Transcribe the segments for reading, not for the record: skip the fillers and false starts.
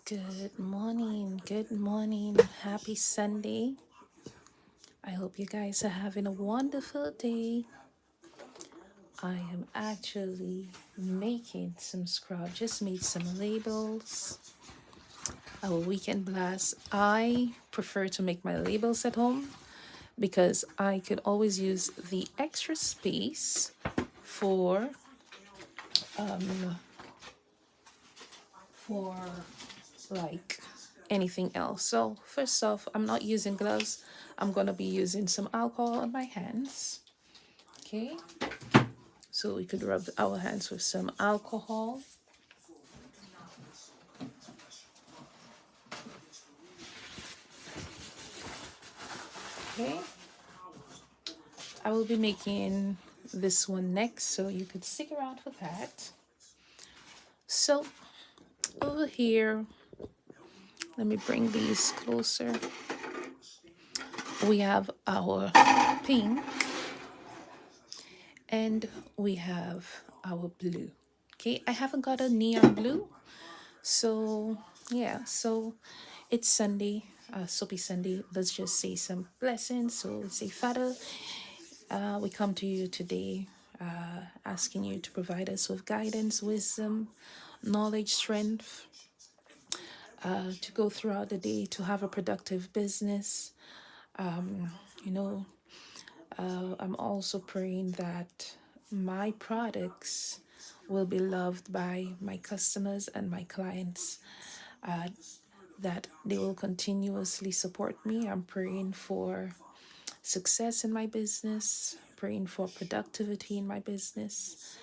Good morning, happy Sunday. I hope you guys are having a wonderful day. I am actually making some scrub, just made some labels. Our weekend blast. I prefer to make my labels at home because I could always use the extra space for for like anything else. So first off, I'm not using gloves. I'm gonna be using some alcohol on my hands. Okay, so we could rub our hands with some alcohol. Okay, I will be making this one next, so you could stick around for that. So over here, let me bring these closer. We have our pink and we have our blue. Okay, I haven't got a neon blue, so yeah, so it's Sunday, soapy Sunday. Let's just say some blessings. So say, Father, we come to you today, asking you to provide us with guidance, wisdom, knowledge, strength, to go throughout the day, to have a productive business. You know, I'm also praying that my products will be loved by my customers and my clients, that they will continuously support me. I'm praying for success in my business, praying for productivity in my business.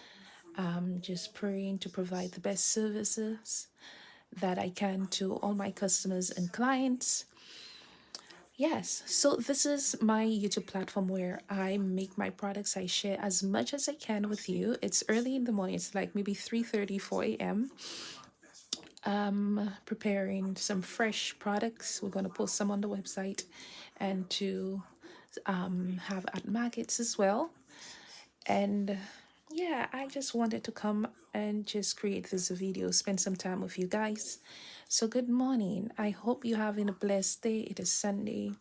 Just praying to provide the best services that I can to all my customers and clients. Yes, so this is my YouTube platform where I make my products. I share as much as I can with you. It's early in the morning. It's like maybe 3:30, 4 a.m. Preparing some fresh products. We're going to post some on the website and to have at markets as well. And yeah, I just wanted to come and just create this video, spend some time with you guys. So good morning. I hope you're having a blessed day. It is Sunday.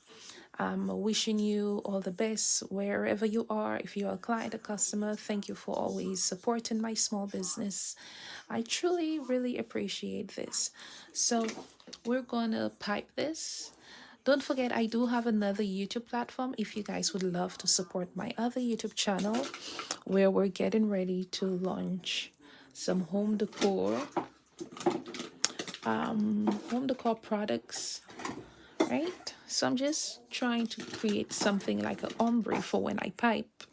I'm wishing you all the best wherever you are. If you're a client, a customer, thank you for always supporting my small business. I truly, really appreciate this. So we're gonna pipe this. Don't forget, I do have another YouTube platform if you guys would love to support my other YouTube channel where we're getting ready to launch some home decor products, right? So I'm just trying to create something like an ombre for when I pipe.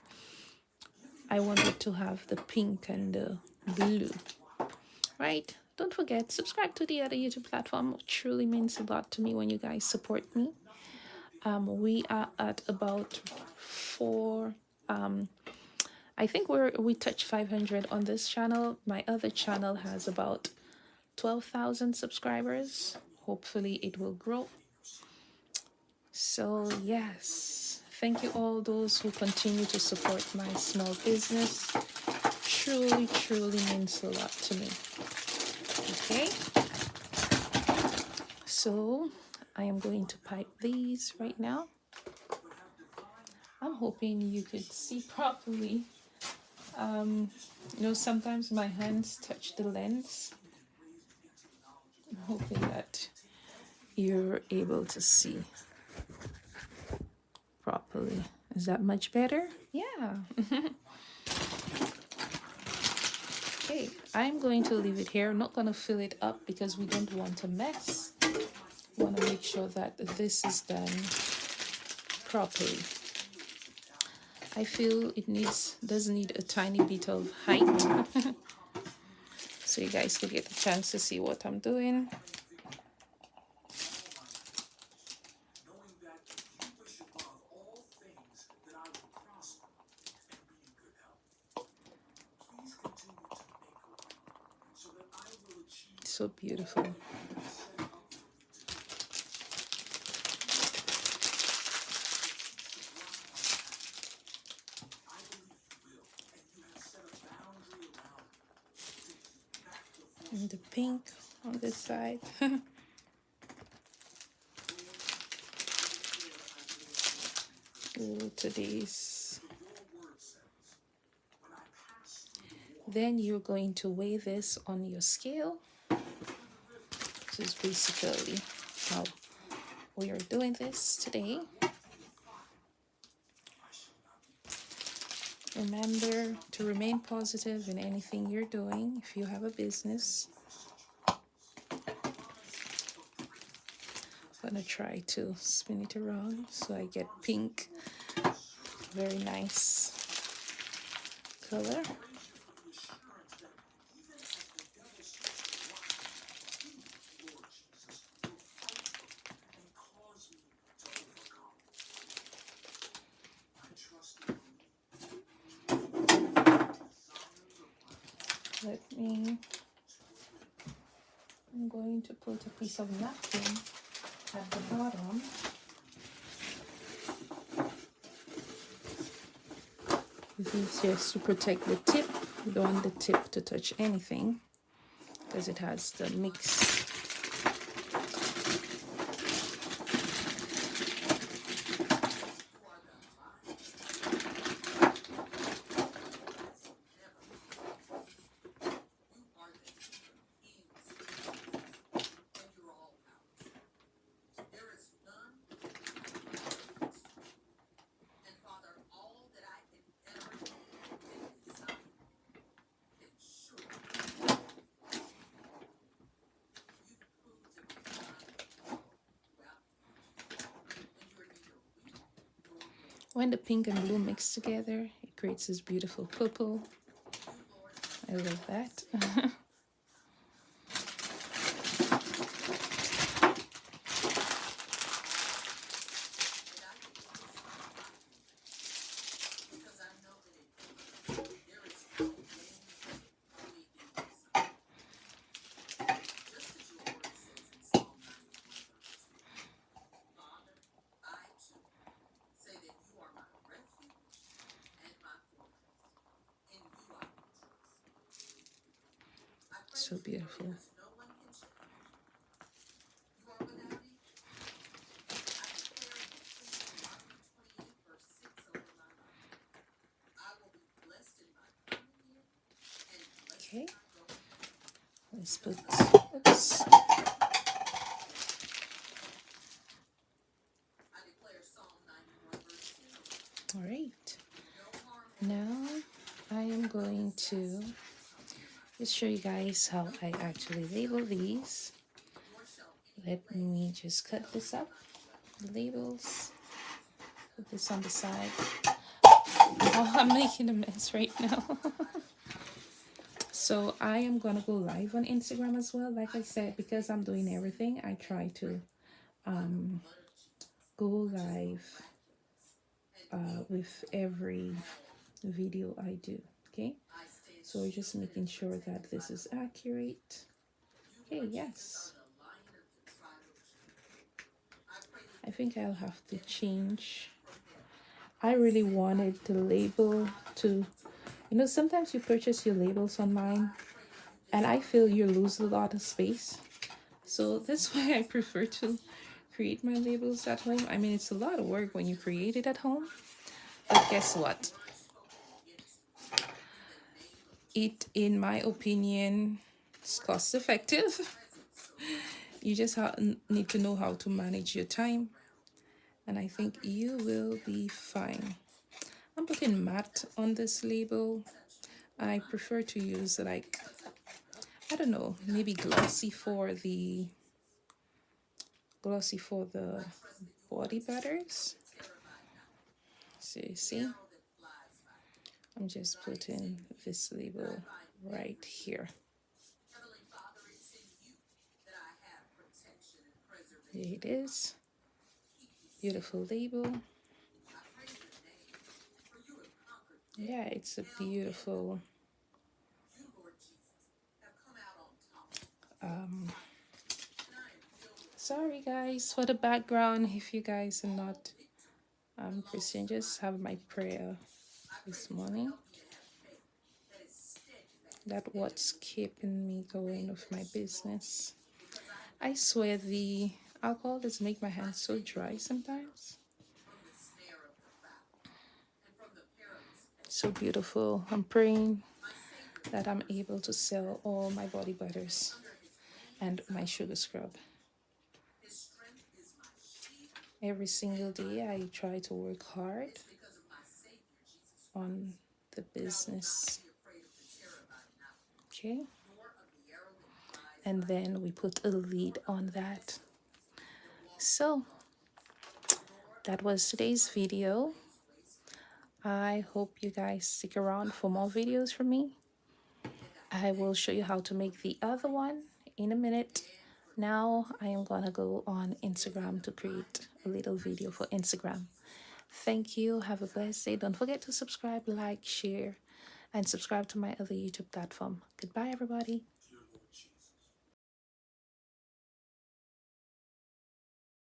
I wanted to have the pink and the blue, right? Don't forget, subscribe to the other YouTube platform. It truly means a lot to me when you guys support me. We are at about four. I think we touched 500 on this channel. My other channel has about 12,000 subscribers. Hopefully, it will grow. So yes, thank you all those who continue to support my small business. Truly, truly means a lot to me. Okay, so I am going to pipe these right now. I'm hoping you could see properly. Sometimes my hands touch the lens. I'm hoping that you're able to see properly. Is that much better? Yeah. Okay, I'm going to leave it here. I'm not going to fill it up because we don't want to mess. We want to make sure that this is done properly. I feel it does need a tiny bit of height. So you guys could get a chance to see what I'm doing. So beautiful. And the pink on this side. to this. Then you're going to weigh this on your scale. This is basically how we are doing this today. Remember to remain positive in anything you're doing. If you have a business, I'm gonna try to spin it around so I get pink. Very nice color. I'm going to put a piece of napkin at the bottom. This is just to protect the tip. You don't want the tip to touch anything because it has the mix. When the pink and blue mix together, it creates this beautiful purple. I love that. So beautiful. Okay, let's put, oops. All right, now I am going to just show you guys how I actually label these. Let me just cut this up, the labels, put this on the side. Oh, I'm making a mess right now. So I am gonna go live on Instagram as well. Like I said, because I'm doing everything, I try to go live with every video I do. Okay, so we're just making sure that this is accurate. Okay, yes. I think I'll have to change. I really wanted the label to, sometimes you purchase your labels online and I feel you lose a lot of space. So that's why I prefer to create my labels at home. I mean, it's a lot of work when you create it at home, but guess what? It, in my opinion, is cost effective. You just need to know how to manage your time, and I think you will be fine. I'm putting matte on this label. I prefer to use like, I don't know, maybe glossy for the body butters. So you see, I'm just putting this label right here. There it is. Beautiful label. Yeah, it's a beautiful sorry guys for the background. If you guys are not Christian, just have my prayer this morning. That's what's keeping me going with my business. I swear the alcohol does make my hands so dry sometimes. So beautiful. I'm praying that I'm able to sell all my body butters and my sugar scrub. Every single day, I try to work hard on the business. Okay. And then we put a lid on that. So that was today's video. I hope you guys stick around for more videos from me. I will show you how to make the other one in a minute. Now I am gonna go on Instagram to create a little video for Instagram. Thank you. Have a blessed day. Don't forget to subscribe, like, share, and subscribe to my other YouTube platform. Goodbye, everybody.